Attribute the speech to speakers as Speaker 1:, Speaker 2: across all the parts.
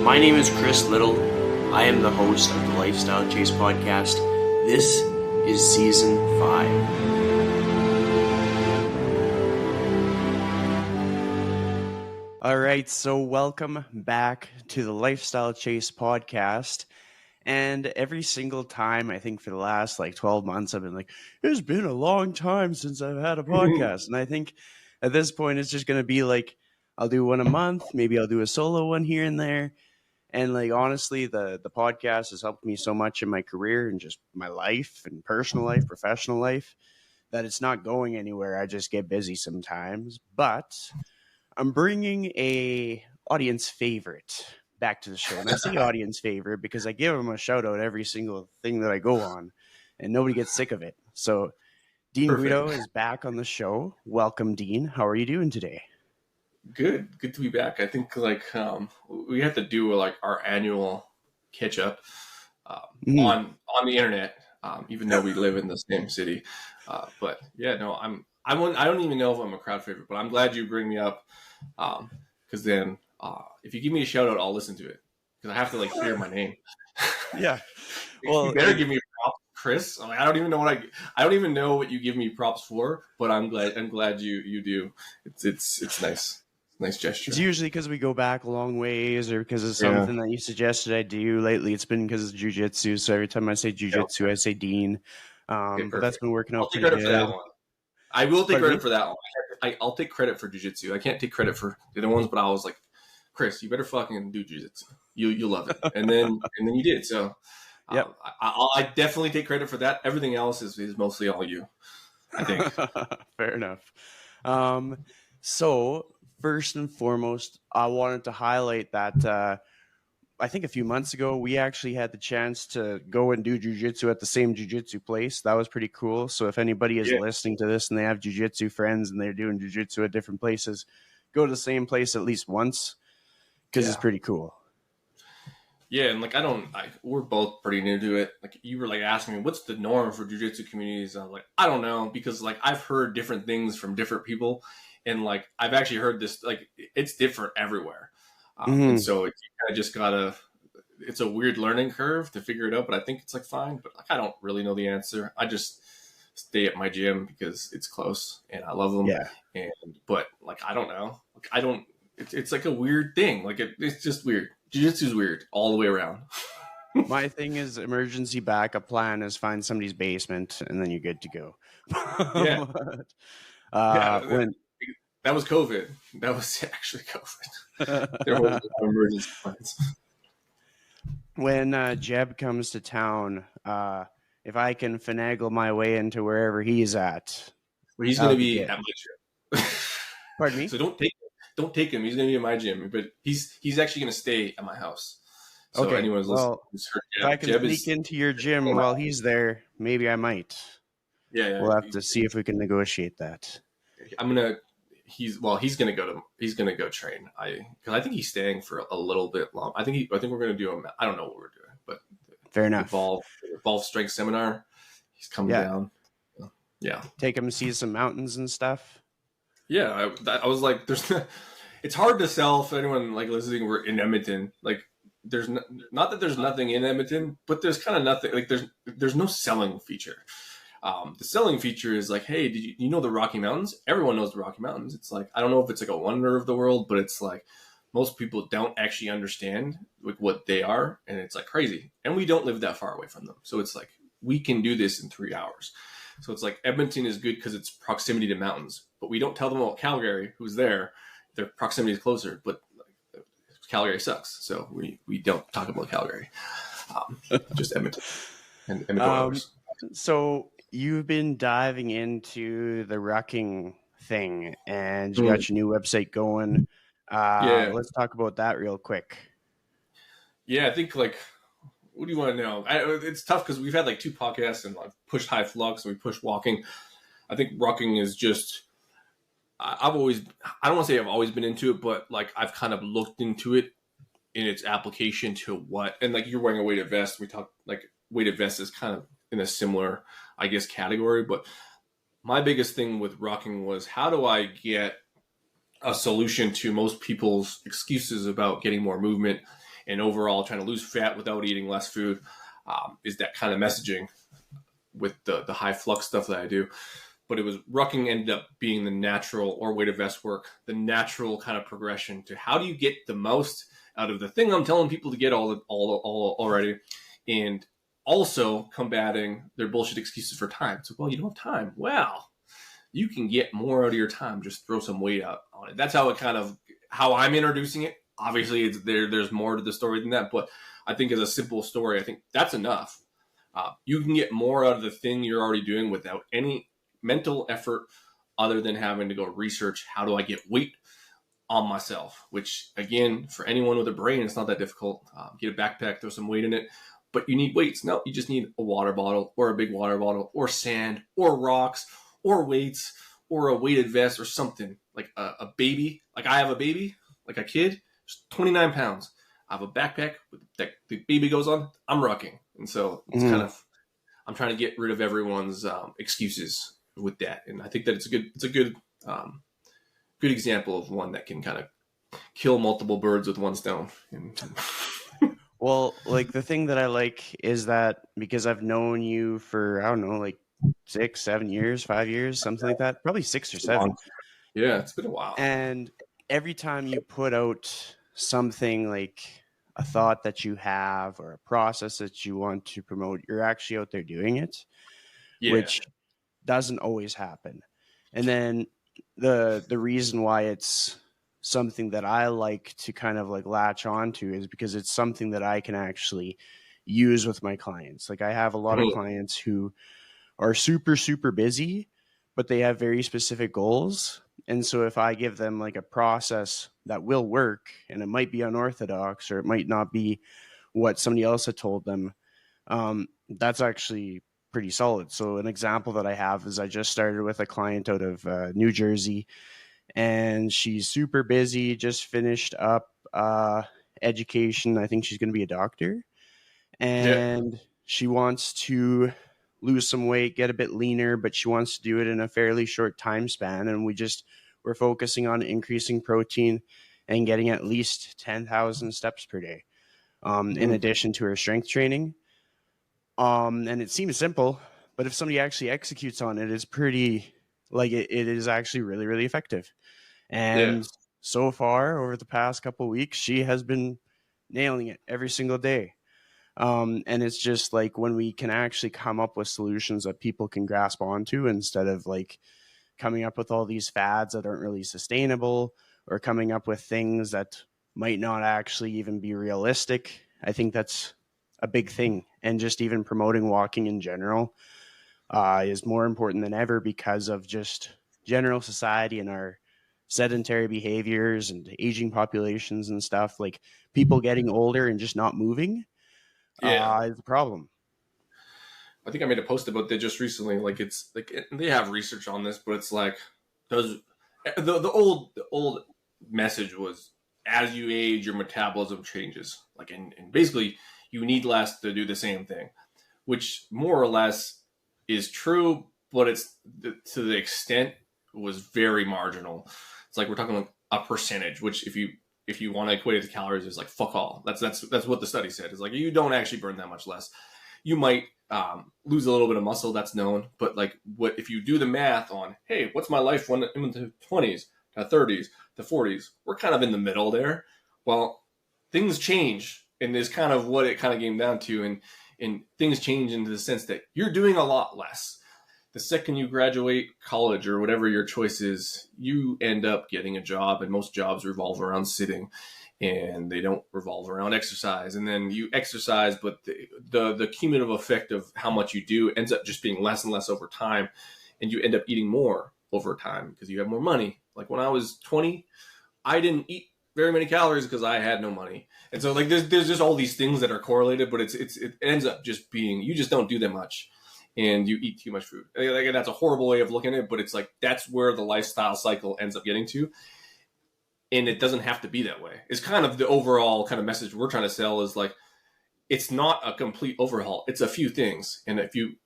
Speaker 1: My name is Chris Little. I am the host of the Lifestyle Chase podcast. This is season 5. All right, so welcome back to the Lifestyle Chase podcast. And every single time, I think for the last 12 months, I've been like, it's been a long time since I've had a podcast. And I think at this point, it's just going to be like, I'll do one a month. Maybe I'll do a solo one here and there. And honestly, the podcast has helped me so much in my career and just my life and personal life, professional life, that it's not going anywhere. I just get busy sometimes. But I'm bringing a audience favorite back to the show. And I say audience favorite because I give them a shout out every single thing that I go on and nobody gets sick of it. So Dean Guedo is back on the show. Welcome, Dean. How are you doing today?
Speaker 2: Good to be back. I think we have to do our annual catch up on the internet, even though we live in the same city. But yeah, no, I don't even know if I'm a crowd favorite, but I'm glad you bring me up because then if you give me a shout out, I'll listen to it because I have to hear my name.
Speaker 1: Yeah,
Speaker 2: well, you better give me props, Chris. I don't even know I don't even know what you give me props for, but I'm glad you do. It's nice. Nice gesture.
Speaker 1: It's usually because we go back a long ways or because of something that you suggested I do. Lately, it's been because of jiu-jitsu. So every time I say jiu-jitsu, I say Dean. But that's been working out pretty good.
Speaker 2: For that one. I will take credit for that one. I'll take credit for jiu-jitsu. I can't take credit for the other ones, but I was like, Chris, you better fucking do jiu-jitsu. You'll love it. And then you did. So I definitely take credit for that. Everything else is mostly all you, I think.
Speaker 1: Fair enough. So first and foremost, I wanted to highlight that I think a few months ago, we actually had the chance to go and do jiu-jitsu at the same jiu-jitsu place. That was pretty cool. So if anybody is listening to this and they have jiu-jitsu friends and they're doing jiu-jitsu at different places, go to the same place at least once because it's pretty cool.
Speaker 2: Yeah, and we're both pretty new to it. You were asking me, what's the norm for jiu-jitsu communities? I was like, I don't know, because I've heard different things from different people. And I've actually heard this, it's different everywhere. And so you kind of just gotta, it's a weird learning curve to figure it out, but I think it's fine. But I don't really know the answer. I just stay at my gym because it's close and I love them.
Speaker 1: Yeah.
Speaker 2: But I don't know. It's a weird thing. It's just weird. Jiu-jitsu is weird all the way around.
Speaker 1: My thing is emergency backup plan is find somebody's basement and then you're good to go.
Speaker 2: Yeah. That was COVID. That was actually COVID. There were emergency plans.
Speaker 1: When Jeb comes to town, if I can finagle my way into wherever he's at,
Speaker 2: well, he's going to be at my gym.
Speaker 1: Pardon me?
Speaker 2: So don't take him. He's going to be in my gym, but he's actually going to stay at my house. So
Speaker 1: okay.
Speaker 2: Anyone's listening,
Speaker 1: if I can sneak into your gym while he's there, maybe I might.
Speaker 2: Yeah.
Speaker 1: We'll have to see if we can negotiate that.
Speaker 2: He's gonna go train. Because I think he's staying for a little bit long. I think we're gonna do I don't know what we're doing, but
Speaker 1: fair enough.
Speaker 2: Evolve strength seminar. He's coming down. Yeah.
Speaker 1: Take him to see some mountains and stuff.
Speaker 2: Yeah, I was like, it's hard to sell for anyone listening. We're in Edmonton. There's not that there's nothing in Edmonton, but there's kind of nothing. There's no selling feature. The selling feature is hey, did you know the Rocky Mountains? Everyone knows the Rocky Mountains. It's I don't know if it's a wonder of the world, but it's most people don't actually understand what they are. And it's crazy. And we don't live that far away from them. So it's we can do this in 3 hours. So it's Edmonton is good because it's proximity to mountains, but we don't tell them about Calgary, who's there. Their proximity is closer, but Calgary sucks. So we don't talk about Calgary, just Edmonton and Edmonton hours.
Speaker 1: So you've been diving into the rucking thing and you got your new website going. Let's talk about that real quick.
Speaker 2: Yeah, I think what do you want to know? It's tough because we've had 2 podcasts and pushed high flux and we pushed walking. I think rucking is just, I don't want to say I've always been into it, but I've kind of looked into it in its application to what, and you're wearing a weighted vest. We talk weighted vest is kind of in a similar, I guess, category. But my biggest thing with rucking was how do I get a solution to most people's excuses about getting more movement and overall trying to lose fat without eating less food, is that kind of messaging with the high flux stuff that I do. But it was rucking ended up being the natural, or weighted vest work, the natural kind of progression to how do you get the most out of the thing I'm telling people to get all already, and also combating their bullshit excuses for time. So, well, you don't have time. Well, you can get more out of your time. Just throw some weight out on it. That's how I'm introducing it. Obviously, there's more to the story than that, but I think as a simple story, I think that's enough. You can get more out of the thing you're already doing without any mental effort other than having to go research how do I get weight on myself, which again, for anyone with a brain, it's not that difficult. Get a backpack, throw some weight in it, but you need weights. No, you just need a water bottle or a big water bottle or sand or rocks or weights or a weighted vest or something like a baby. Like I have a baby, like a kid, 29 pounds. I have a backpack that the baby goes on. I'm rocking. And so it's kind of, I'm trying to get rid of everyone's excuses with that. And I think that it's a good example of one that can kind of kill multiple birds with one stone.
Speaker 1: Well, like the thing that I like is that because I've known you for, I don't know, like 6, 7 years, 5 years, something like that, probably 6 or 7.
Speaker 2: Yeah, it's been a while.
Speaker 1: And every time you put out something like a thought that you have or a process that you want to promote, you're actually out there doing it, which doesn't always happen. And then the reason why it's something that I like to kind of like latch onto is because it's something that I can actually use with my clients. Like I have a lot of clients who are super, super busy, but they have very specific goals. And so if I give them like a process that will work, and it might be unorthodox or it might not be what somebody else had told them, that's actually pretty solid. So an example that I have is I just started with a client out of New Jersey, and she's super busy, just finished up education. I think she's going to be a doctor, and she wants to lose some weight, get a bit leaner, but she wants to do it in a fairly short time span. And we're focusing on increasing protein and getting at least 10,000 steps per day, in addition to her strength training. And it seems simple, but if somebody actually executes on it, it's pretty, like it is actually really, really effective. And so far over the past couple of weeks, she has been nailing it every single day. And it's just like when we can actually come up with solutions that people can grasp onto instead of like coming up with all these fads that aren't really sustainable or coming up with things that might not actually even be realistic. I think that's a big thing. And just even promoting walking in general is more important than ever because of just general society and our sedentary behaviors and aging populations and stuff. Like people getting older and just not moving is a problem.
Speaker 2: I think I made a post about that just recently. Like it's like they have research on this, but it's like the old message was as you age, your metabolism changes. Like and basically you need less to do the same thing, which more or less is true, but it's to the extent was very marginal. It's like we're talking like a percentage, which if you want to equate it to calories, is like fuck all. That's what the study said. It's like you don't actually burn that much less. You might lose a little bit of muscle, that's known, but like what if you do the math on, hey, what's my life when I'm in the 20s, to 30s, to 40s? We're kind of in the middle there. Well, things change, and is kind of what it kind of came down to, and things change into the sense that you're doing a lot less. The second you graduate college or whatever your choice is, you end up getting a job, and most jobs revolve around sitting, and they don't revolve around exercise. And then you exercise, but the cumulative effect of how much you do ends up just being less and less over time, and you end up eating more over time because you have more money. Like when I was 20, I didn't eat very many calories because I had no money. And so like there's just all these things that are correlated, but it ends up just being you just don't do that much. And you eat too much food. Like, that's a horrible way of looking at it, but it's like that's where the lifestyle cycle ends up getting to. And it doesn't have to be that way. It's kind of the overall kind of message we're trying to sell is like, it's not a complete overhaul. It's a few things. And if you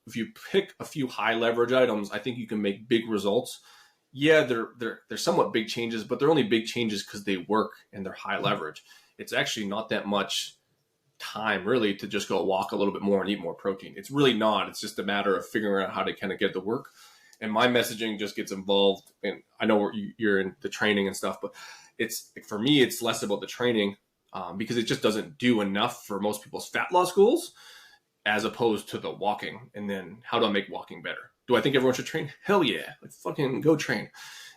Speaker 2: pick a few high leverage items, I think you can make big results. Yeah, they're somewhat big changes, but they're only big changes because they work and they're high leverage. it's actually not that much time really to just go walk a little bit more and eat more protein. It's really not. It's just a matter of figuring out how to kind of get the work. And my messaging just gets involved. And I know you're in the training and stuff, but it's, for me, it's less about the training because it just doesn't do enough for most people's fat loss goals as opposed to the walking. And then how do I make walking better? Do I think everyone should train? Hell yeah. Like fucking go train.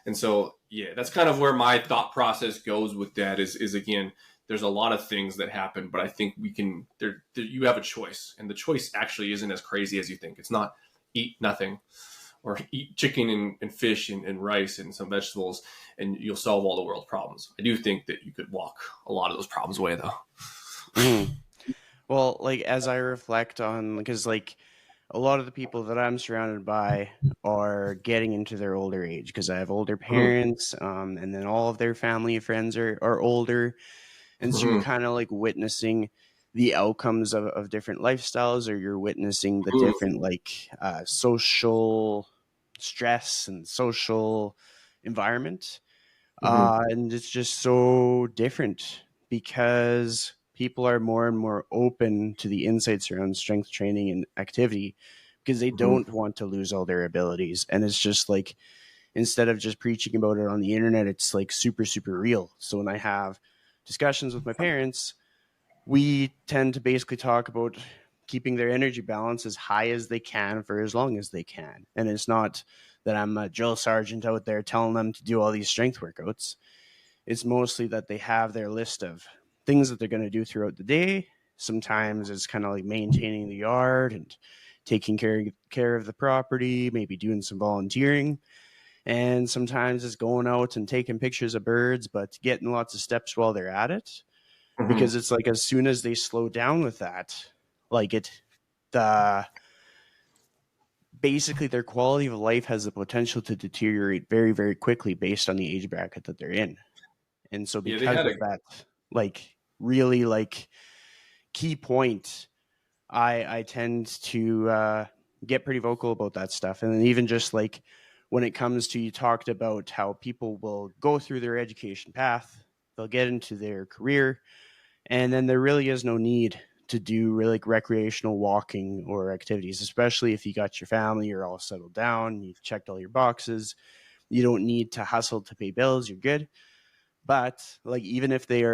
Speaker 2: And so, yeah, that's kind of where my thought process goes with that is again, there's a lot of things that happen, but I think we can, you have a choice, and the choice actually isn't as crazy as you think. It's not eat nothing or eat chicken and fish and rice and some vegetables and you'll solve all the world's problems. I do think that you could walk a lot of those problems away though.
Speaker 1: Well, like as I reflect on, because like a lot of the people that I'm surrounded by are getting into their older age, because I have older parents, and then all of their family and friends are older. And so you're kind of like witnessing the outcomes of different lifestyles, or you're witnessing the different like social stress and social environment. And it's just so different because people are more and more open to the insights around strength training and activity because they don't want to lose all their abilities. And it's just like, instead of just preaching about it on the internet, it's like super, super real. So when I have discussions with my parents, we tend to basically talk about keeping their energy balance as high as they can for as long as they can. And it's not that I'm a drill sergeant out there telling them to do all these strength workouts. It's mostly that they have their list of things that they're going to do throughout the day. Sometimes it's kind of like maintaining the yard and taking care of the property, maybe doing some volunteering. And sometimes it's going out and taking pictures of birds, but getting lots of steps while they're at it. Because it's like, as soon as they slow down with that, like basically their quality of life has the potential to deteriorate very, very quickly based on the age bracket that they're in. And so because of that, like really like key point, I tend to get pretty vocal about that stuff. And then even just like when it comes to, you talked about how people will go through their education path, they'll get into their career, and then there really is no need to do really like recreational walking or activities, especially if you got your family, you're all settled down, you've checked all your boxes, you don't need to hustle to pay bills, you're good. But like, even if they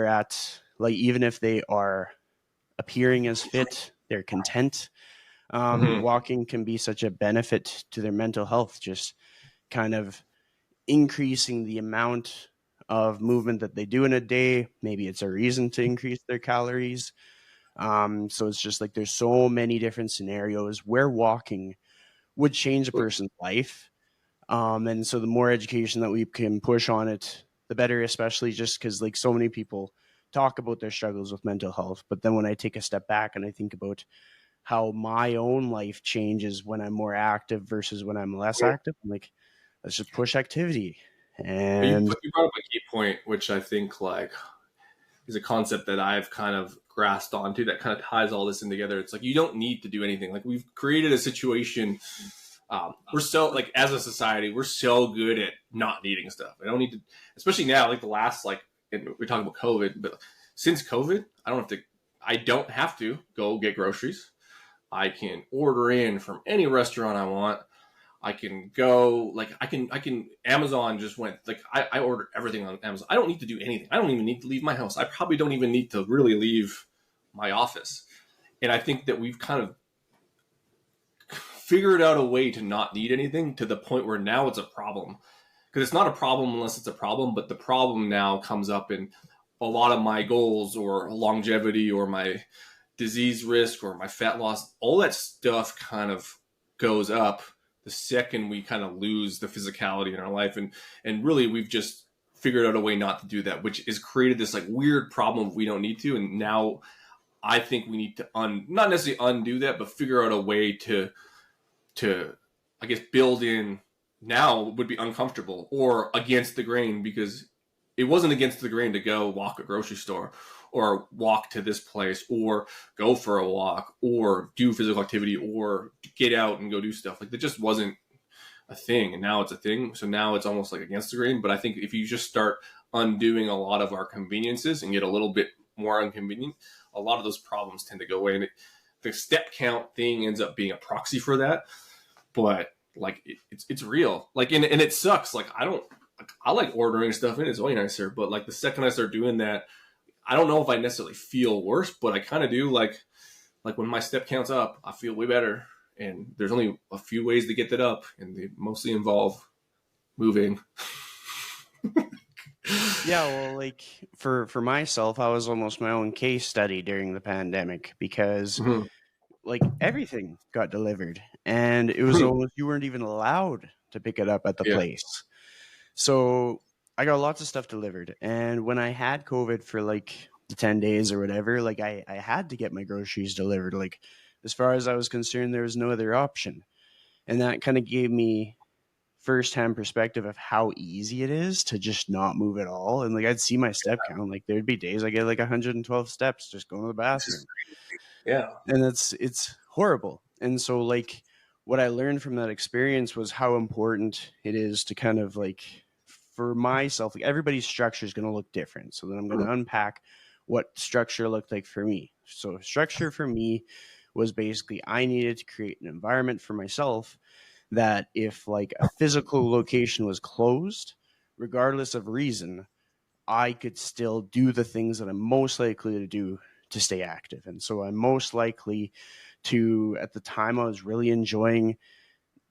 Speaker 1: are appearing as fit, they're content, walking can be such a benefit to their mental health, just kind of increasing the amount of movement that they do in a day. Maybe it's a reason to increase their calories. So it's just like, there's so many different scenarios where walking would change a person's life. And so the more education that we can push on it, the better, especially just because like so many people talk about their struggles with mental health. But then when I take a step back and I think about how my own life changes when I'm more active versus when I'm less active, I'm like, let's just push activity. And
Speaker 2: you brought up a key point, which I think like is a concept that I've kind of grasped onto that kind of ties all this in together. It's like, you don't need to do anything. Like, we've created a situation. We're so like, as a society, we're so good at not needing stuff. I don't need to, especially now, like the last, like we're talking about COVID, but since COVID, I don't have to go get groceries. I can order in from any restaurant I want. I can go, like, I can, Amazon just went, like, I order everything on Amazon. I don't need to do anything. I don't even need to leave my house. I probably don't even need to really leave my office. And I think that we've kind of figured out a way to not need anything, to the point where now it's a problem. Because it's not a problem unless it's a problem, but the problem now comes up in a lot of my goals, or longevity, or my disease risk, or my fat loss. All that stuff kind of goes up the second we kind of lose the physicality in our life. And really, we've just figured out a way not to do that, which has created this like weird problem we don't need to. And now I think we need to not necessarily undo that, but figure out a way to I guess build in, now would be uncomfortable or against the grain, because it wasn't against the grain to go walk a grocery store, or walk to this place, or go for a walk, or do physical activity, or get out and go do stuff. Like, that just wasn't a thing, and now it's a thing. So now it's almost like against the grain. But I think if you just start undoing a lot of our conveniences and get a little bit more inconvenient, a lot of those problems tend to go away. And the step count thing ends up being a proxy for that. But like it's real. Like and it sucks. Like I like ordering stuff in. It's way nicer. But like the second I start doing that, I don't know if I necessarily feel worse, but I kind of do. Like when my step count's up, I feel way better. And there's only a few ways to get that up, and they mostly involve moving.
Speaker 1: Yeah, well, like for myself, I was almost my own case study during the pandemic because
Speaker 2: Mm-hmm.
Speaker 1: like everything got delivered, and it was almost you weren't even allowed to pick it up at the
Speaker 2: Yeah.
Speaker 1: place. So I got lots of stuff delivered, and when I had COVID for like the 10 days or whatever, like I had to get my groceries delivered. Like as far as I was concerned, there was no other option, and that kind of gave me firsthand perspective of how easy it is to just not move at all. And like I'd see my step count, like there'd be days I get like 112 steps just going to the bathroom.
Speaker 2: Yeah.
Speaker 1: And it's horrible. And so like what I learned from that experience was how important it is to kind of like for myself, like everybody's structure is going to look different. So then I'm going to unpack what structure looked like for me. So structure for me was basically I needed to create an environment for myself that if like a physical location was closed, regardless of reason, I could still do the things that I'm most likely to do to stay active. And so I'm most likely to, at the time, I was really enjoying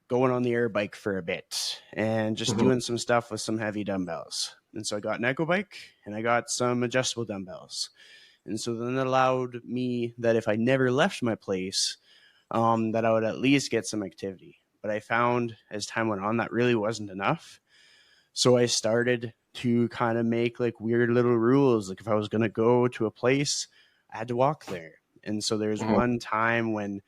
Speaker 1: going on the air bike for a bit and just
Speaker 2: Mm-hmm.
Speaker 1: doing some stuff with some heavy dumbbells. And so I got an echo bike and I got some adjustable dumbbells. And so then it allowed me that if I never left my place, that I would at least get some activity. But I found as time went on that really wasn't enough. So I started to kind of make like weird little rules. Like if I was going to go to a place, I had to walk there. And so there's
Speaker 2: Mm-hmm.
Speaker 1: one time when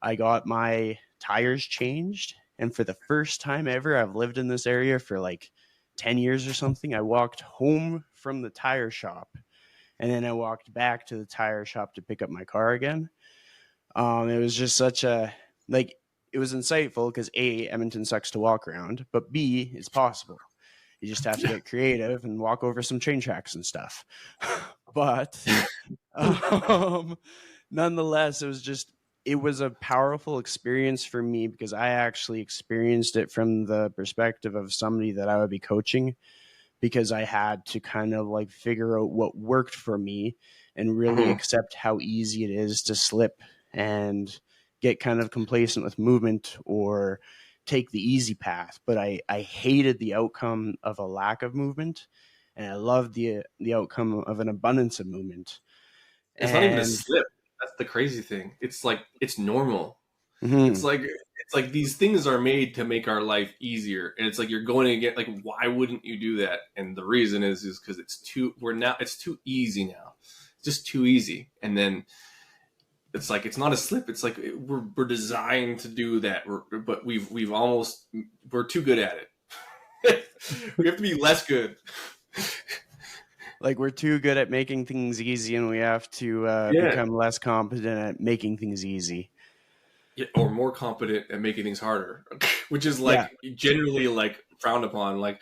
Speaker 1: I got my tires changed. And for the first time ever, I've lived in this area for like 10 years or something. I walked home from the tire shop and then I walked back to the tire shop to pick up my car again. It was just such a like it was insightful because A, Edmonton sucks to walk around, but B, it's possible. You just have to get creative and walk over some train tracks and stuff. But um, nonetheless, it was a powerful experience for me because I actually experienced it from the perspective of somebody that I would be coaching because I had to kind of like figure out what worked for me and really
Speaker 2: Mm-hmm.
Speaker 1: accept how easy it is to slip and get kind of complacent with movement or take the easy path. But I hated the outcome of a lack of movement and I loved the outcome of an abundance of movement.
Speaker 2: It's not even a
Speaker 1: And
Speaker 2: slip. That's the crazy thing. It's like it's normal. It's
Speaker 1: mhm,
Speaker 2: like these things are made to make our life easier, and it's like you're going to get like, why wouldn't you do that? And the reason is because it's too easy now. It's just too easy, and then it's like it's not a slip. It's like we're designed to do that, but we're too good at it. We have to be less good.
Speaker 1: like we're too good at making things easy and we have to
Speaker 2: Yeah.
Speaker 1: become less competent at making things easy.
Speaker 2: Yeah, or more competent at making things harder, which is
Speaker 1: Yeah.
Speaker 2: like generally like frowned upon. Like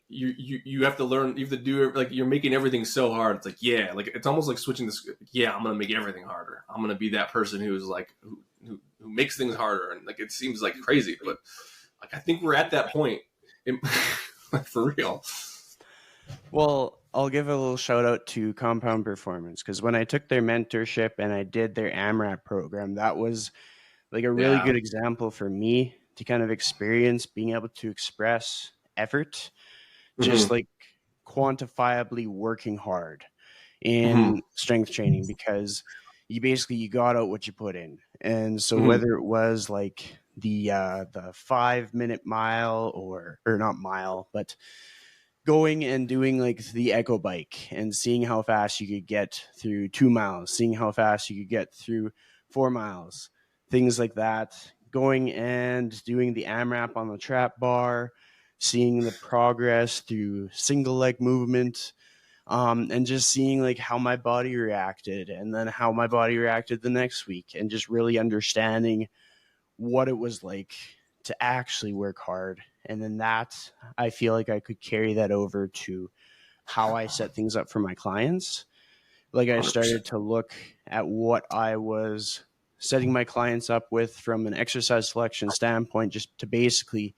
Speaker 2: you have to learn, you have to do like you're making everything so hard. It's like like it's almost like switching this. Yeah, I'm gonna make everything harder. I'm gonna be that person who's like who makes things harder, and like it seems like crazy, but like I think we're at that point, like for real.
Speaker 1: Well, I'll give a little shout out to Compound Performance because when I took their mentorship and I did their AMRAP program, that was like a really
Speaker 2: Yeah.
Speaker 1: good example for me to kind of experience being able to express effort, just
Speaker 2: Mm-hmm.
Speaker 1: like quantifiably working hard
Speaker 2: Mm-hmm.
Speaker 1: in strength training because you got out what you put in. And so
Speaker 2: Mm-hmm.
Speaker 1: whether it was like the 5 minute mile or not mile, but going and doing like the echo bike and seeing how fast you could get through 2 miles, seeing how fast you could get through 4 miles, things like that. Going and doing the AMRAP on the trap bar, seeing the progress through single leg movement, and just seeing like how my body reacted and then how my body reacted the next week and just really understanding what it was like to actually work hard. And then that I feel like I could carry that over to how I set things up for my clients Like I
Speaker 2: 100%.
Speaker 1: started to look at what I was setting my clients up with from an exercise selection standpoint, just to basically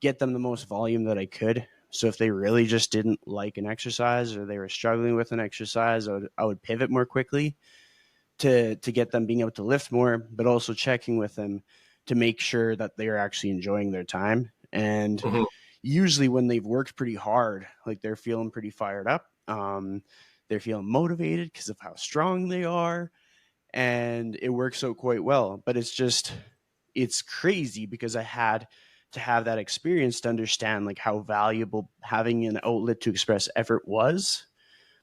Speaker 1: get them the most volume that I could. So if they really just didn't like an exercise or they were struggling with an exercise, I would pivot more quickly to get them being able to lift more, but also checking with them to make sure that they're actually enjoying their time. And
Speaker 2: Mhm.
Speaker 1: usually when they've worked pretty hard, like they're feeling pretty fired up. They're feeling motivated because of how strong they are, and it works out quite well. But it's crazy because I had to have that experience to understand like how valuable having an outlet to express effort was.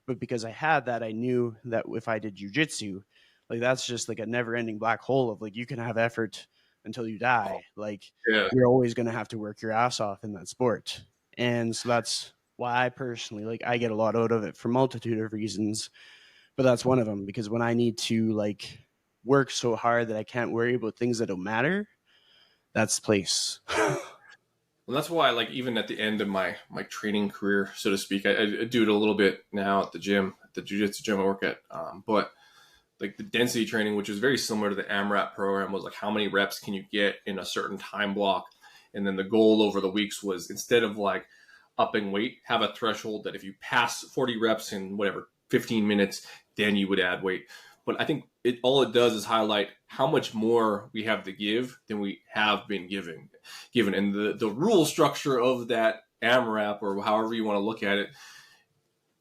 Speaker 1: But because I had that, I knew that if I did jujitsu, like that's just like a never ending black hole of like you can have effort until you die. Like
Speaker 2: Yeah.
Speaker 1: you're always going to have to work your ass off in that sport. And so that's why I personally like I get a lot out of it for multitude of reasons, but that's one of them because when I need to like work so hard that I can't worry about things that don't matter, that's the place.
Speaker 2: Well, that's why, like, even at the end of my training career, so to speak, I do it a little bit now at the gym, at the jiu-jitsu gym I work at. But like the density training, which is very similar to the AMRAP program, was like how many reps can you get in a certain time block, and then the goal over the weeks was instead of like upping weight, have a threshold that if you pass 40 reps in whatever 15 minutes, then you would add weight. But I think it does is highlight how much more we have to give than we have been given, and the rule structure of that AMRAP or however you want to look at it,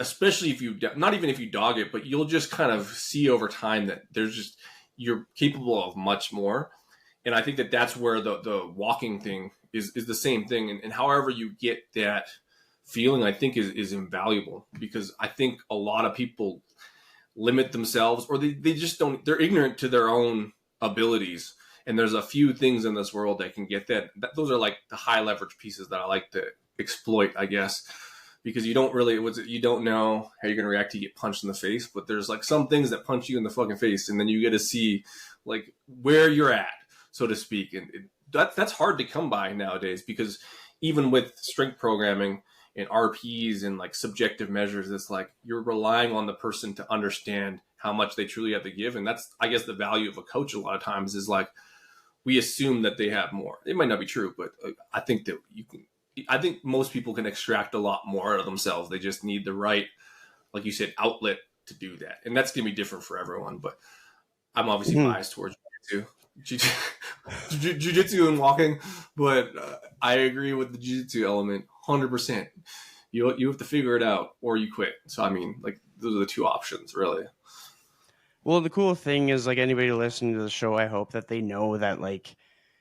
Speaker 2: especially if you not even if you dog it, but you'll just kind of see over time that there's just you're capable of much more. And I think that that's where the walking thing is the same thing. And however you get that feeling, I think is invaluable, because I think a lot of people limit themselves, or they just don't, they're ignorant to their own abilities. And there's a few things in this world that can get those are like the high leverage pieces that I like to exploit, I guess, because you don't know how you're going to react to get punched in the face, but there's like some things that punch you in the fucking face, and then you get to see like where you're at, so to speak. And that's hard to come by nowadays, because even with strength programming and RPs and like subjective measures, it's like you're relying on the person to understand how much they truly have to give. And that's, I guess, the value of a coach a lot of times is like, we assume that they have more. It might not be true, but I think that I think most people can extract a lot more out of themselves. They just need the right, like you said, outlet to do that. And that's going to be different for everyone. But I'm obviously
Speaker 1: Mhm.
Speaker 2: biased towards jiu-jitsu and walking, but I agree with the jiu-jitsu element 100%. You have to figure it out or you quit. So I mean, like, those are the two options, really.
Speaker 1: Well, the cool thing is, like anybody listening to the show, I hope that they know that, like,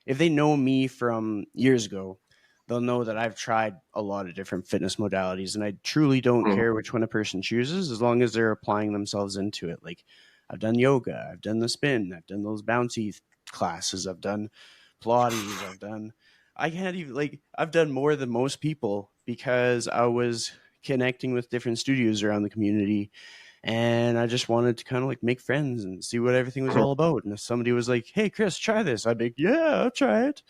Speaker 1: if they know me from years ago, they'll know that I've tried a lot of different fitness modalities, and I truly don't
Speaker 2: Mm.
Speaker 1: care which one a person chooses as long as they're applying themselves into it. Like, I've done yoga, I've done the spin, I've done those bouncy classes, I've done Pilates, I can't even, like, I've done more than most people because I was connecting with different studios around the community, and I just wanted to kind of like make friends and see what everything was all about. And if somebody was like, "Hey, Chris, try this," I'd be like, "Yeah, I'll try it."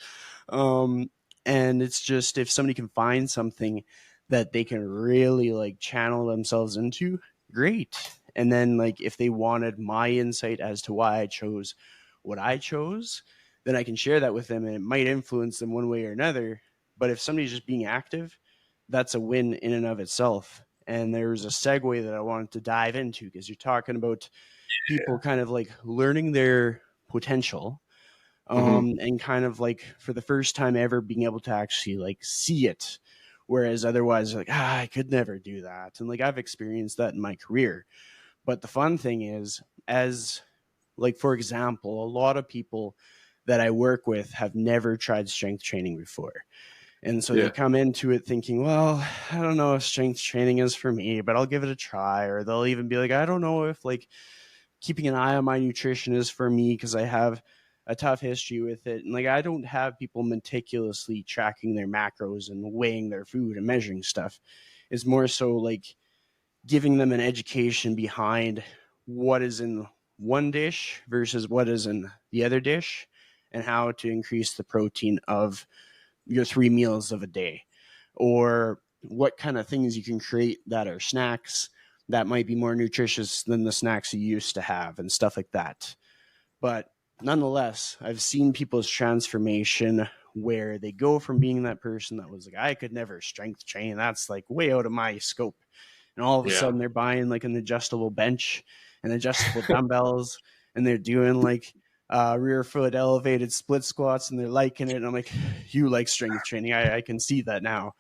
Speaker 1: Um, and it's just if somebody can find something that they can really like channel themselves into, great. And then like if they wanted my insight as to why I chose what I chose, then I can share that with them, and it might influence them one way or another. But if somebody's just being active, that's a win in and of itself. And there's a segue that I wanted to dive into because you're talking about people kind of like learning their potential,
Speaker 2: Mm-hmm.
Speaker 1: and kind of like for the first time ever being able to actually like see it. Whereas otherwise, like, I could never do that. And like, I've experienced that in my career. But the fun thing is, as like, for example, a lot of people that I work with have never tried strength training before. And so they
Speaker 2: Yeah.
Speaker 1: come into it thinking, well, I don't know if strength training is for me, but I'll give it a try. Or they'll even be like, I don't know if like keeping an eye on my nutrition is for me because I have a tough history with it. And like, I don't have people meticulously tracking their macros and weighing their food and measuring stuff. It's more so like giving them an education behind what is in one dish versus what is in the other dish and how to increase the protein of your 3 meals of a day, or what kind of things you can create that are snacks that might be more nutritious than the snacks you used to have and stuff like that. But nonetheless, I've seen people's transformation where they go from being that person that was like, I could never strength train. That's like way out of my scope. And all of a
Speaker 2: Yeah.
Speaker 1: sudden they're buying like an adjustable bench and adjustable dumbbells, and they're doing like rear foot elevated split squats, and they're liking it. And I'm like, you like strength training. I can see that now.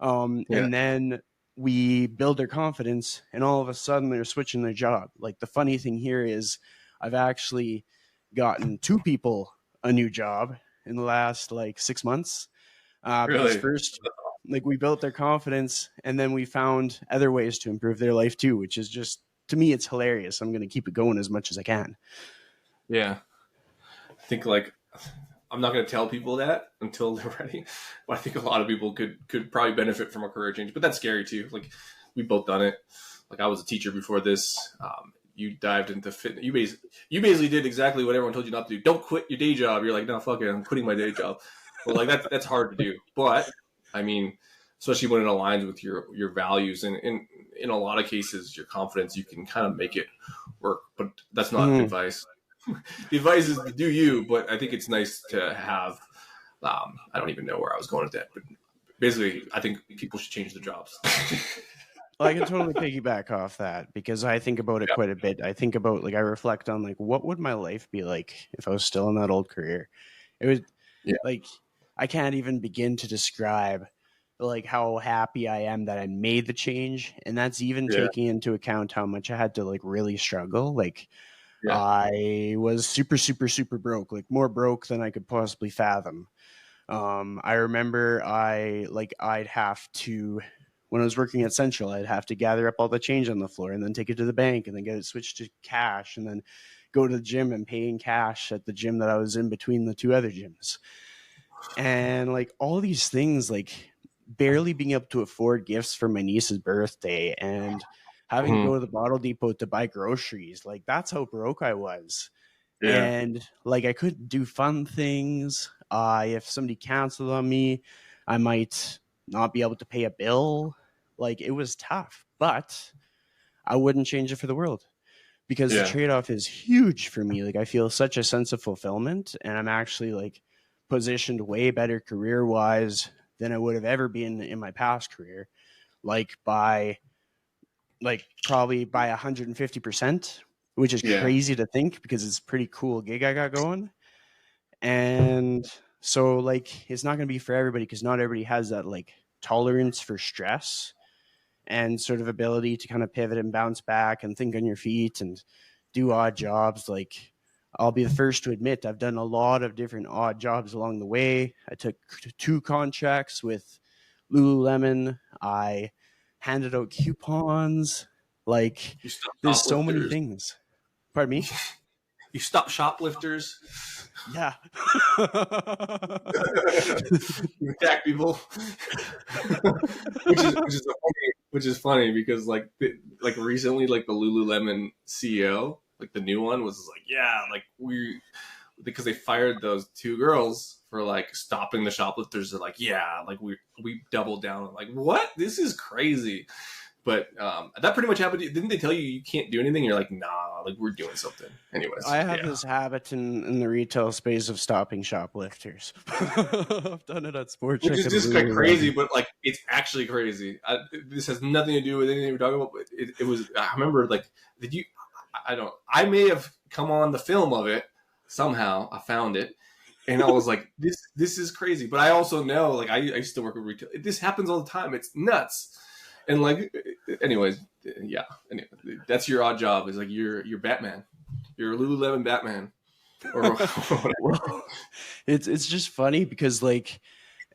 Speaker 2: Yeah.
Speaker 1: And then we build their confidence, and all of a sudden they're switching their job. Like, the funny thing here is I've actually gotten 2 people a new job in the last like 6 months. Because
Speaker 2: Really?
Speaker 1: first, like, we built their confidence, and then we found other ways to improve their life too, which is just, to me, it's hilarious. I'm going to keep it going as much as I can.
Speaker 2: Yeah. I think like I'm not going to tell people that until they're ready, but I think a lot of people could probably benefit from a career change. But that's scary too. Like, we've both done it. Like, I was a teacher before this. You dived into fitness. You basically did exactly what everyone told you not to do. Don't quit your day job. You're like, no, fuck it, I'm quitting my day job. Well, like that's hard to do. But I mean, especially when it aligns with your values, and in a lot of cases, your confidence, you can kind of make it work. But that's not advice. The advice is to do you, but I think it's nice to have. I don't even know where I was going with that, but basically, I think people should change their jobs.
Speaker 1: Well, I can totally piggyback off that, because I think about it quite a bit. I think about, like, I reflect on, like, what would my life be like if I was still in that old career? It was like, I can't even begin to describe like how happy I am that I made the change. And that's even taking into account how much I had to like really struggle. Like, I was super, super, super broke, like more broke than I could possibly fathom. I remember I'd have to, when I was working at Central, I'd have to gather up all the change on the floor and then take it to the bank and then get it switched to cash, and then go to the gym and pay in cash at the gym that I was in between the 2 other gyms. And like all these things, like barely being able to afford gifts for my niece's birthday and having to go to the bottle depot to buy groceries. Like, that's how broke I was.
Speaker 2: Yeah.
Speaker 1: And like, I couldn't do fun things. If somebody canceled on me, I might not be able to pay a bill. Like, it was tough, but I wouldn't change it for the world, because the trade-off is huge for me. Like, I feel such a sense of fulfillment, and I'm actually like positioned way better career-wise than I would have ever been in my past career. Probably by 150%, which is crazy to think, because it's a pretty cool gig I got going. And so like, it's not going to be for everybody, because not everybody has that like tolerance for stress and sort of ability to kind of pivot and bounce back and think on your feet and do odd jobs. Like, I'll be the first to admit I've done a lot of different odd jobs along the way. I took 2 contracts with Lululemon. I handed out coupons. Like, there's so many things. Pardon me?
Speaker 2: You stop shoplifters.
Speaker 1: Yeah.
Speaker 2: You attack people. which is funny because like recently, like the Lululemon CEO, like the new one, was like, yeah, like because they fired those 2 girls for like stopping the shoplifters. They're like, yeah, like we doubled down. I'm like, what? This is crazy. But that pretty much happened. Didn't they tell you can't do anything? You're like, nah, like we're doing something. Anyways,
Speaker 1: I have this habit in the retail space of stopping shoplifters. I've done it at Sports
Speaker 2: Which is just like crazy, but like it's actually crazy. This has nothing to do with anything we're talking about. But it was. I remember like, did you? I may have come on the film of it somehow. I found it. And I was like, this is crazy. But I also know, like, I used to work with retail. This happens all the time. It's nuts. And like, anyways, yeah. Anyway, that's your odd job. Is like you're Batman. You're a Lululemon Batman. Or
Speaker 1: well, it's just funny because like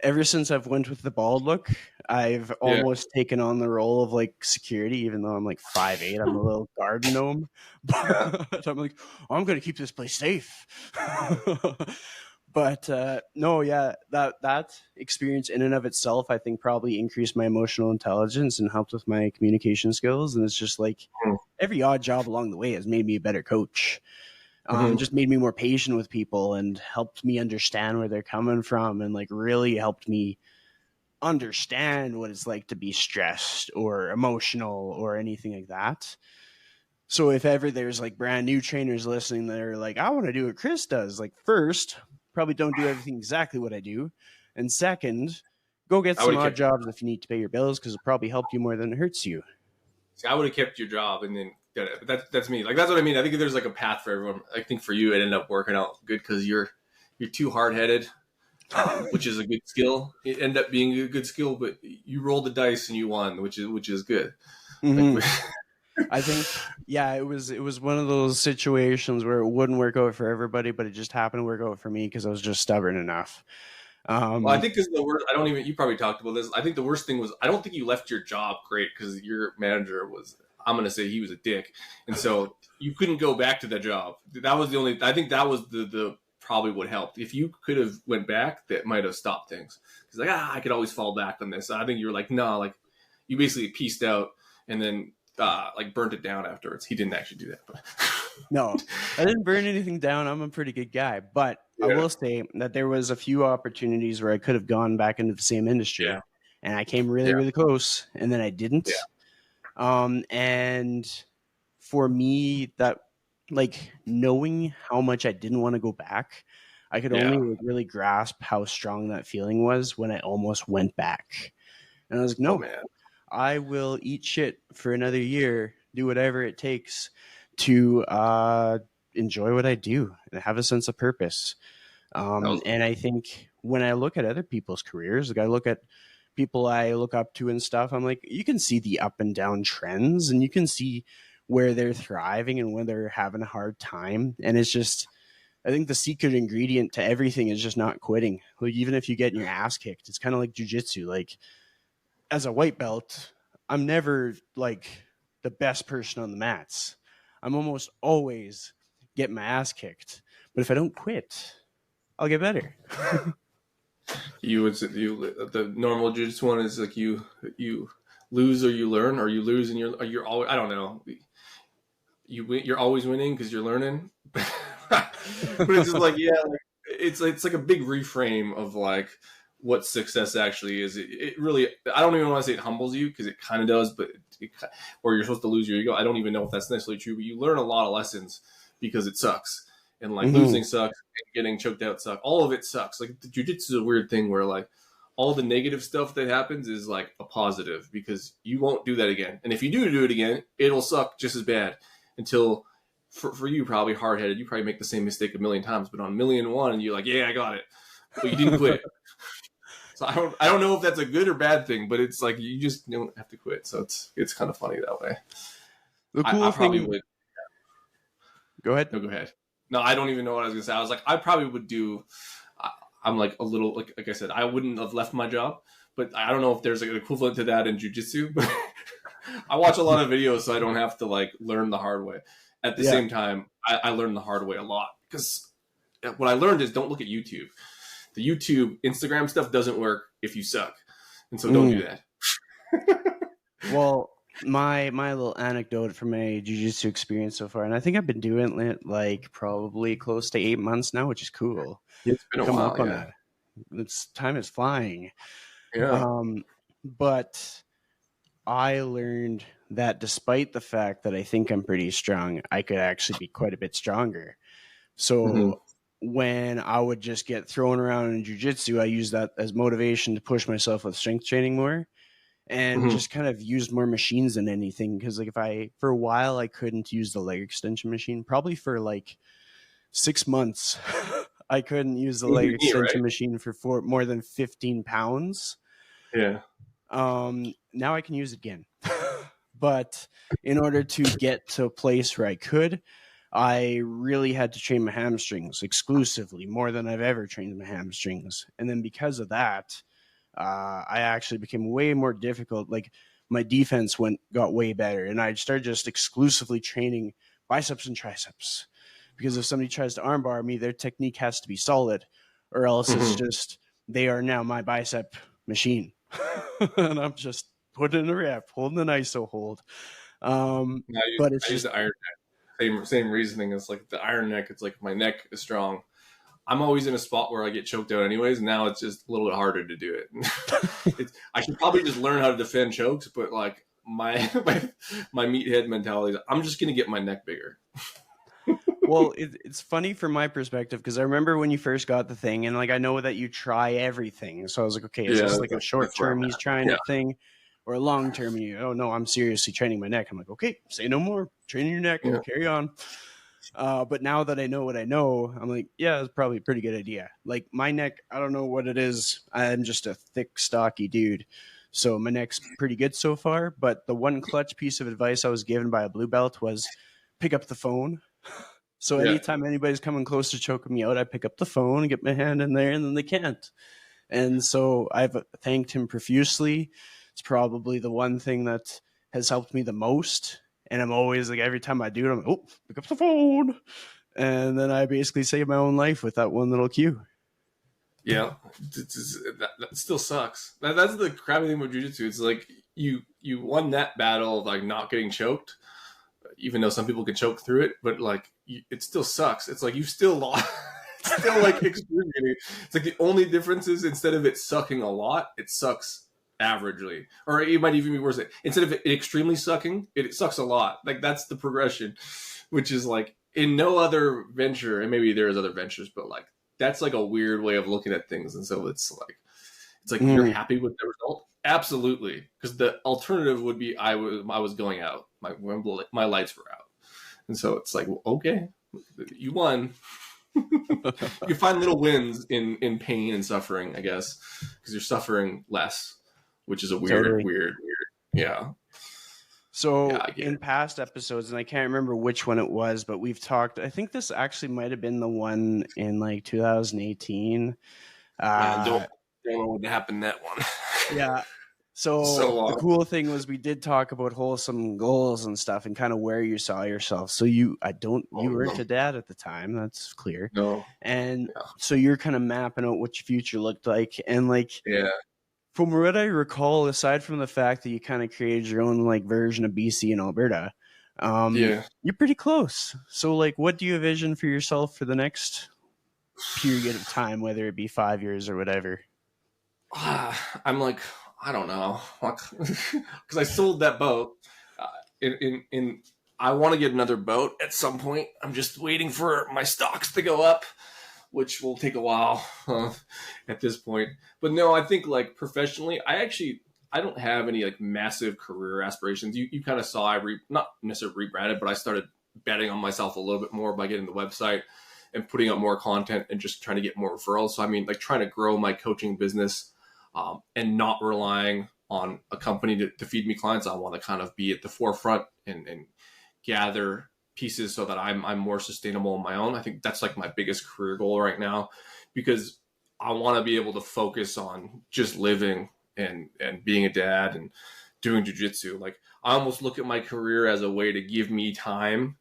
Speaker 1: ever since I've went with the bald look, I've almost taken on the role of like security, even though I'm like 5'8". I'm a little garden gnome. But I'm like, I'm gonna keep this place safe. But no, yeah, that experience in and of itself, I think, probably increased my emotional intelligence and helped with my communication skills. And it's just like every odd job along the way has made me a better coach. Just made me more patient with people and helped me understand where they're coming from, and like really helped me understand what it's like to be stressed or emotional or anything like that. So if ever there's like brand new trainers listening that are like, I want to do what Chris does, like first, probably don't do everything exactly what I do. And second, go get
Speaker 2: I would
Speaker 1: some
Speaker 2: have
Speaker 1: odd
Speaker 2: kept.
Speaker 1: jobs if you need to pay your bills because it'll probably help you more than it hurts you.
Speaker 2: See, I would have kept your job and then done it. But that's me. Like that's what I mean. I think there's like a path for everyone. I think for you, it ended up working out good because you're too hard headed, which is a good skill. It ended up being a good skill, but you rolled the dice and you won, which is good. Like,
Speaker 1: Mm-hmm. I think, yeah, it was one of those situations where it wouldn't work out for everybody, but it just happened to work out for me because I was just stubborn enough.
Speaker 2: well, I
Speaker 1: Um,
Speaker 2: think because the worst. I don't even. You probably talked about this. I think the worst thing was I don't think you left your job great because your manager was. I'm gonna say he was a dick, and so you couldn't go back to that job. That was the only. I think that was the probably what helped. If you could have went back, that might have stopped things. Because like I could always fall back on this. I think you're like no, like you basically pieced out and then like burnt it down afterwards. He didn't actually do that, but
Speaker 1: no, I didn't burn anything down. I'm a pretty good guy, but I
Speaker 2: yeah,
Speaker 1: will say that there was a few opportunities where I could have gone back into the same
Speaker 2: yeah,
Speaker 1: industry, and I came really,
Speaker 2: yeah,
Speaker 1: really close, and then I
Speaker 2: yeah.
Speaker 1: didn't. And for me, that like knowing how much I didn't want to go back, I could only
Speaker 2: Yeah.
Speaker 1: like, really grasp how strong that feeling was when I almost went back. And I was like,
Speaker 2: Oh
Speaker 1: no,
Speaker 2: man,
Speaker 1: I will eat shit for another year, do whatever it takes to enjoy what I do and have a sense of purpose.
Speaker 2: that was
Speaker 1: And I think when I look at other people's careers, like I look at people I look up to and stuff, I'm like, you can see the up and down trends and you can see where they're thriving and when they're having a hard time. And it's just, I think the secret ingredient to everything is just not quitting. Like, even if you get your ass kicked, it's kind of like jujitsu. Like, as a white belt, I'm never like the best person on the mats. I'm almost always getting my ass kicked. But if I don't quit, I'll get better.
Speaker 2: you would the normal jiu-jitsu one is like you lose or you learn or you lose and you're always I don't know you're always winning because you're learning but it's just like yeah like, it's like a big reframe of like what success actually is it really I don't even want to say it humbles you because it kind of does but or you're supposed to lose your ego I don't even know if that's necessarily true but you learn a lot of lessons because it sucks and like
Speaker 1: Mm-hmm.
Speaker 2: losing sucks and getting choked out sucks all of it sucks like the jiu-jitsu is a weird thing where like all the negative stuff that happens is like a positive because you won't do that again and if you do it again it'll suck just as bad until for you probably hard-headed you probably make the same mistake a million times but on million one you're like yeah I got it but you didn't quit so I don't know if that's a good or bad thing but it's like you just don't have to quit so it's kind of funny that way
Speaker 1: The
Speaker 2: I
Speaker 1: cool
Speaker 2: probably
Speaker 1: thing,
Speaker 2: would
Speaker 1: go ahead.
Speaker 2: no go ahead no I don't even know what I was gonna say I was like I probably would do I'm like a little like I said I wouldn't have left my job but I don't know if there's like an equivalent to that in jiu-jitsu but I watch a lot of videos so I don't have to like learn the hard way at the
Speaker 1: Yeah.
Speaker 2: same time I learned the hard way a lot because what I learned is don't look at YouTube the YouTube Instagram stuff doesn't work if you suck and so don't do
Speaker 1: Mm.
Speaker 2: that
Speaker 1: Well, my little anecdote from my jujitsu experience so far, and I think I've been doing it like probably close to 8 months now, which is cool.
Speaker 2: it's been a
Speaker 1: Coming
Speaker 2: while
Speaker 1: up on
Speaker 2: yeah
Speaker 1: that. It's time is flying.
Speaker 2: yeah
Speaker 1: But I learned that despite the fact that I think I'm pretty strong, I could actually be quite a bit stronger.
Speaker 2: mm-hmm.
Speaker 1: So when I would just get thrown around in jujitsu, I use that as motivation to push myself with strength training more and
Speaker 2: Mm-hmm.
Speaker 1: just kind of used more machines than anything. Cause like if I, for a while, I couldn't use the leg extension machine, probably for like 6 months. I couldn't use the leg
Speaker 2: Your knee right
Speaker 1: extension machine for more than 15 pounds.
Speaker 2: yeah
Speaker 1: Now I can use it again. But in order to get to a place where I could, I really had to train my hamstrings exclusively, more than I've ever trained my hamstrings. And then because of that, I actually became way more difficult. Like my defense got way better, and I started just exclusively training biceps and triceps. Because if somebody tries to armbar me, their technique has to be solid, or else it's
Speaker 2: mm-hmm.
Speaker 1: just they are now my bicep machine, and I'm just putting in a rep, holding an ISO hold. But it's
Speaker 2: I use
Speaker 1: just
Speaker 2: the iron neck same reasoning as like the iron neck it's like my neck is strong I'm always in a spot where I get choked out anyways. Now it's just a little bit harder to do it. I should probably just learn how to defend chokes, but like my meathead mentality is I'm just gonna get my neck bigger.
Speaker 1: Well, it's funny from my perspective because I remember when you first got the thing, and like I know that you try everything. So I was like, okay, is
Speaker 2: Yeah,
Speaker 1: this like a short
Speaker 2: that's where
Speaker 1: term
Speaker 2: I'm
Speaker 1: he's
Speaker 2: at.
Speaker 1: trying
Speaker 2: Yeah,
Speaker 1: it thing, or a long term? And you, oh no, I'm seriously training my neck. I'm like, okay, say no more, training your neck,
Speaker 2: yeah,
Speaker 1: carry on. But now that I know what I know, I'm like, yeah, it's probably a pretty good idea. Like my neck, I don't know what it is. I'm just a thick, stocky dude. So my neck's pretty good so far. But the one clutch piece of advice I was given by a blue belt was pick up the phone. So
Speaker 2: yeah.
Speaker 1: anytime anybody's coming close to choking me out, I pick up the phone and get my hand in there, and then they can't. And so I've thanked him profusely. It's probably the one thing that has helped me the most. And I'm always like, every time I do it, I'm like, oh, pick up the phone. And then I basically save my own life with that one little cue.
Speaker 2: Yeah, that still sucks. That's the crappy thing with jiu-jitsu. It's like you won that battle of like not getting choked, even though some people can choke through it, but like it still sucks. It's like you still lost. It's still like excruciating. It's like the only difference is instead of it sucking a lot, it sucks averagely, or it might even be worse. Instead of it extremely sucking, it sucks a lot. Like that's the progression, which is like in no other venture, and maybe there is other ventures, but like that's like a weird way of looking at things. And so it's like you're happy with the result, absolutely, because the alternative would be I was going out, my lights were out, and so it's like okay, you won. You find little wins in pain and suffering, I guess, because you're suffering less, which is a weird, yeah.
Speaker 1: So
Speaker 2: Yeah, I get
Speaker 1: in
Speaker 2: it.
Speaker 1: past episodes, and I can't remember which one it was, but we've talked, I think this actually might have been the one in like 2018.
Speaker 2: Yeah,
Speaker 1: Uh,
Speaker 2: don't know what happened that one.
Speaker 1: yeah. So
Speaker 2: So
Speaker 1: the cool thing was we did talk about wholesome goals and stuff and kind of where you saw yourself. So you weren't a dad at the time, that's clear.
Speaker 2: no,
Speaker 1: And
Speaker 2: yeah,
Speaker 1: so you're kind of mapping out what your future looked like. And like
Speaker 2: yeah,
Speaker 1: from what I recall, aside from the fact that you kind of created your own like version of BC and Alberta,
Speaker 2: yeah.
Speaker 1: you're pretty close. So like what do you envision for yourself for the next period of time, whether it be 5 years or whatever?
Speaker 2: I'm like, I don't know, because I sold that boat. In I want to get another boat at some point. I'm just waiting for my stocks to go up, which will take a while at this point. But no, I think like professionally, I don't have any like massive career aspirations. You kind of saw not necessarily rebranded, but I started betting on myself a little bit more by getting the website and putting up more content and just trying to get more referrals. So I mean, like trying to grow my coaching business and not relying on a company to feed me clients. I want to kind of be at the forefront and gather pieces so that I'm more sustainable on my own. I think that's like my biggest career goal right now, because I want to be able to focus on just living and being a dad and doing jujitsu. Like I almost look at my career as a way to give me time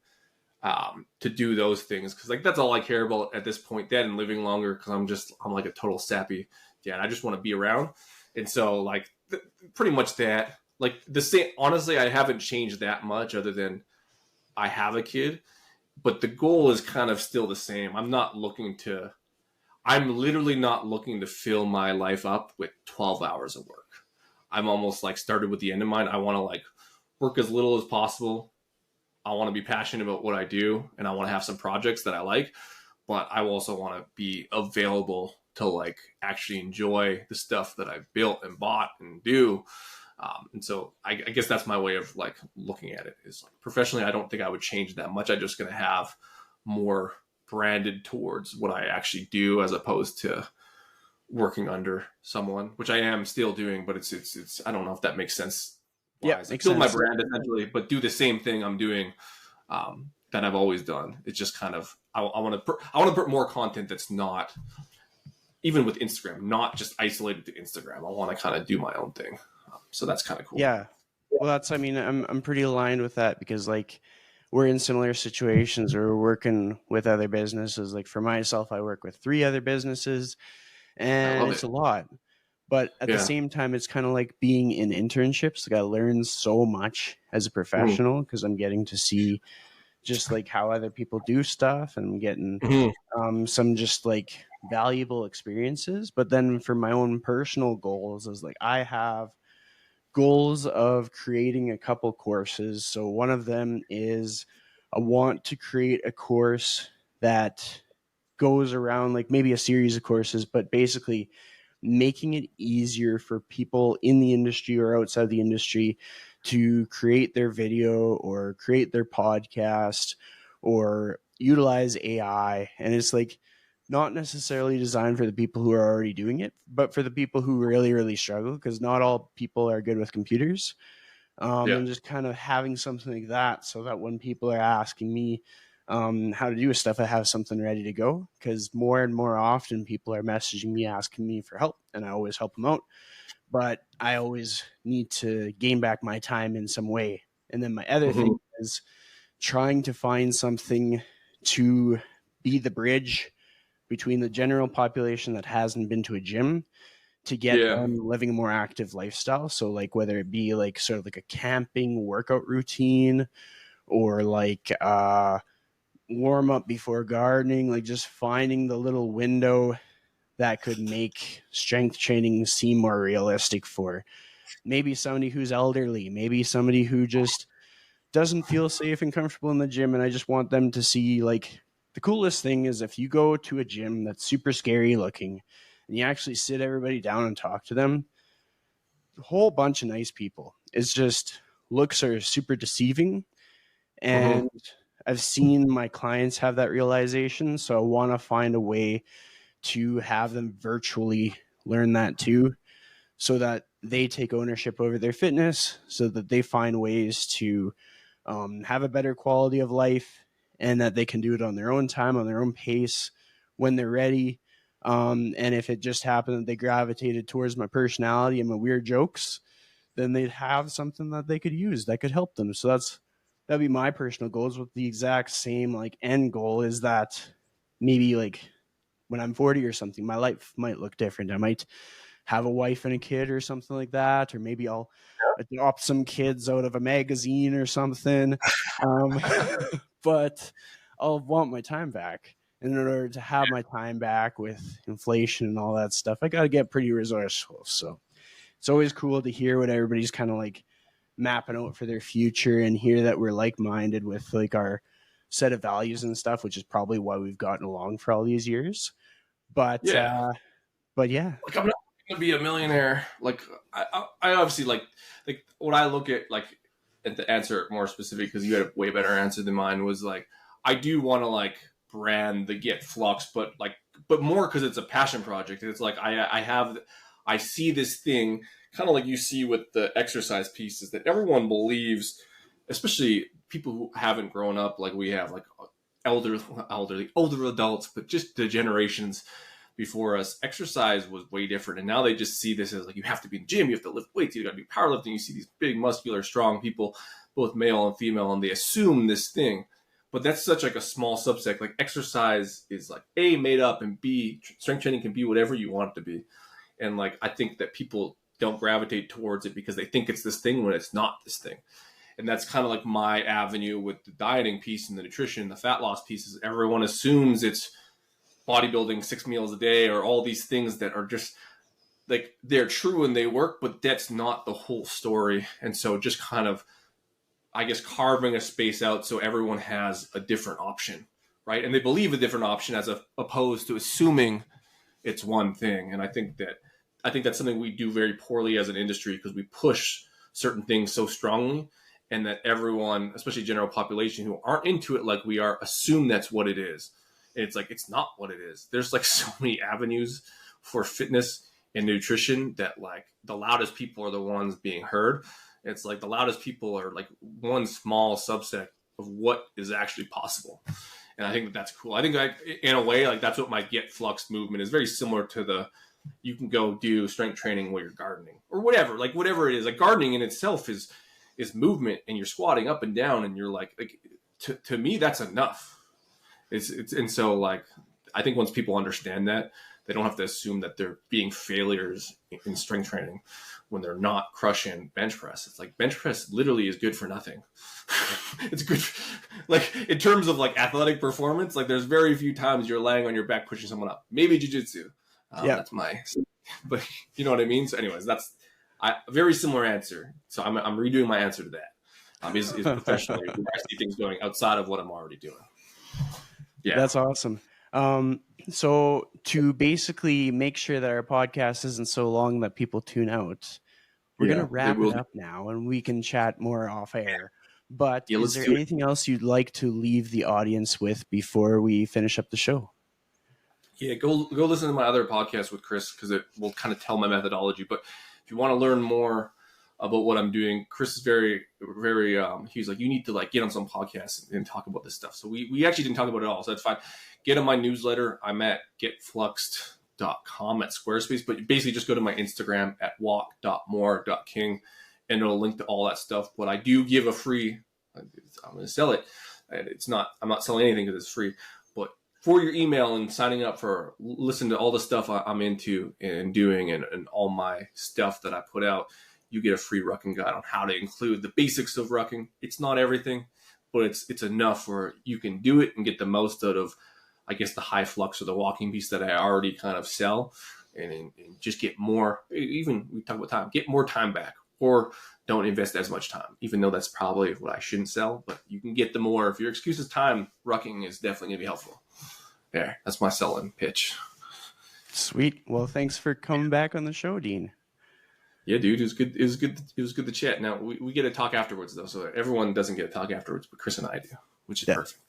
Speaker 2: to do those things, because like that's all I care about at this point. That and living longer, because I'm like a total sappy dad. I just want to be around, and so like pretty much that. Like the same. Honestly, I haven't changed that much, other than I have a kid, but the goal is kind of still the same. I'm literally not looking to fill my life up with 12 hours of work. I'm almost like started with the end in mind. I want to like work as little as possible. I want to be passionate about what I do, and I want to have some projects that I like, but I also want to be available to like actually enjoy the stuff that I've built and bought and do. And so I guess that's my way of like looking at it, is like professionally, I don't think I would change that much. I'm just going to have more branded towards what I actually do, as opposed to working under someone, which I am still doing, but it's I don't know if that makes sense.
Speaker 1: Yeah,
Speaker 2: Wise. I
Speaker 1: makes
Speaker 2: build my
Speaker 1: sense.
Speaker 2: brand essentially, but do the same thing I'm doing that I've always done. It's just kind of I want to put more content that's not, even with Instagram, not just isolated to Instagram. I want to kind of do my own thing. So that's kind of cool.
Speaker 1: Yeah. Well, I mean, I'm pretty aligned with that because like we're in similar situations where we're working with other businesses. Like for myself, I work with 3 other businesses
Speaker 2: I
Speaker 1: and
Speaker 2: love
Speaker 1: it's
Speaker 2: it.
Speaker 1: a lot. But at the
Speaker 2: Yeah.
Speaker 1: same time, it's kind of like being in internships. Like I learn so much as a
Speaker 2: Mm.
Speaker 1: professional because I'm getting to see just like how other people do stuff, and getting
Speaker 2: Mhm.
Speaker 1: some just like valuable experiences. But then for my own personal goals, is like I have goals of creating a couple courses. So one of them is I want to create a course that goes around like maybe a series of courses, but basically making it easier for people in the industry or outside the industry to create their video or create their podcast or utilize AI. And it's like not necessarily designed for the people who are already doing it, but for the people who really, really struggle, because not all people are good with computers.
Speaker 2: Yeah.
Speaker 1: And just kind of having something like that, so that when people are asking me how to do stuff, I have something ready to go. Because more and more often, people are messaging me asking me for help, and I always help them out. But I always need to gain back my time in some way. And then my other thing
Speaker 2: Mhm.
Speaker 1: is trying to find something to be the bridge between the general population that hasn't been to a gym to get
Speaker 2: Yeah.
Speaker 1: them living a more active lifestyle. So like whether it be like sort of like a camping workout routine or like warm up before gardening, like just finding the little window that could make strength training seem more realistic for maybe somebody who's elderly, maybe somebody who just doesn't feel safe and comfortable in the gym. And I just want them to see like the coolest thing is if you go to a gym that's super scary looking and you actually sit everybody down and talk to them, a whole bunch of nice people. It's just looks are super deceiving.
Speaker 2: Mhm.
Speaker 1: And I've seen my clients have that realization. So I want to find a way to have them virtually learn that too, so that they take ownership over their fitness, so that they find ways to have a better quality of life, and that they can do it on their own time, on their own pace, when they're ready. And if it just happened that they gravitated towards my personality and my weird jokes, then they'd have something that they could use that could help them. So that'd be my personal goals, with the exact same like end goal is that maybe like when I'm 40 or something, my life might look different. I might have a wife and a kid or something like that, or maybe I'll adopt some kids out of a magazine or something. Um, but I'll want my time back. And in order to have my time back with inflation and all that stuff, I got to get pretty resourceful. So it's always cool to hear what everybody's kind of like mapping out for their future, and hear that we're like minded with like our set of values and stuff, which is probably why we've gotten along for all these years. But
Speaker 2: Yeah.
Speaker 1: but yeah,
Speaker 2: Like I'm not gonna be a millionaire. Like I obviously like what I look at like, and to answer it more specific because you had a way better answer than mine was like I do want to like brand the Get Flux, but more because it's a passion project. It's like I see this thing kind of like you see with the exercise pieces that everyone believes, especially people who haven't grown up like we have, like older adults, but just the generations before us, exercise was way different. And now they just see this as like, you have to be in the gym, you have to lift weights, you got to be powerlifting. You see these big, muscular, strong people, both male and female, and they assume this thing. But that's such like a small subset. Like exercise is like A, made up, and B, strength training can be whatever you want it to be. And like, I think that people don't gravitate towards it because they think it's this thing when it's not this thing. And that's kind of like my avenue with the dieting piece and the nutrition, the fat loss pieces. Everyone assumes it's bodybuilding 6 meals a day or all these things that are just like they're true and they work, but that's not the whole story. And so just kind of, I guess, carving a space out so everyone has a different option, right? And they believe a different option as opposed to assuming it's one thing. And I think that's something we do very poorly as an industry because we push certain things so strongly, and that everyone, especially general population who aren't into it like we are, assume that's what it is. And it's like it's not what it is. There's like so many avenues for fitness and nutrition that like the loudest people are the ones being heard. It's like the loudest people are like one small subset of what is actually possible. And I think that that's cool. I think like in a way, like that's what my Get Flux movement is very similar to the, you can go do strength training while you're gardening or whatever, like whatever it is. Like gardening in itself is movement, and you're squatting up and down, and you're like to me, that's enough. It's and so like, I think once people understand that, they don't have to assume that they're being failures in strength training. when they're not crushing bench press. It's like bench press literally is good for nothing. It's good, like in terms of like athletic performance. Like there's very few times you're laying on your back pushing someone up. Maybe jiu-jitsu. That's my, but you know what I mean. So, anyways, that's a very similar answer. So I'm redoing my answer to that. Is professionally where I see things going outside of what I'm already doing. Yeah,
Speaker 1: that's awesome. So to basically make sure that our podcast isn't so long that people tune out, we're going to wrap it up now and we can chat more off air. But is there anything else you'd like to leave the audience with before we finish up the show?
Speaker 2: Yeah, go listen to my other podcast with Chris, because it will kind of tell my methodology. But if you want to learn more about what I'm doing, Chris is very, very, he's like, you need to like get on some podcasts and talk about this stuff. So we actually didn't talk about it all. So that's fine. Get on my newsletter. I'm at getfluxed.com at Squarespace, but basically just go to my Instagram at walk.more.king and it'll link to all that stuff. But I do give a free, I'm going to sell it. I'm not selling anything because it's free, but for your email and signing up for listen to all the stuff I'm into and doing and all my stuff that I put out, you get a free rucking guide on how to include the basics of rucking. It's not everything, but it's enough where you can do it and get the most out of, I guess, the high flux or the walking piece that I already kind of sell, and just get more. Even we talk about time, get more time back, or don't invest as much time, even though that's probably what I shouldn't sell. But you can get the more. If your excuse is time, rucking is definitely going to be helpful. There, that's my selling pitch.
Speaker 1: Sweet. Well, thanks for coming back on the show, Dean.
Speaker 2: Yeah, dude, it was good. It was good to chat. Now we get to talk afterwards though, so everyone doesn't get to talk afterwards, but Chris and I do, which is perfect.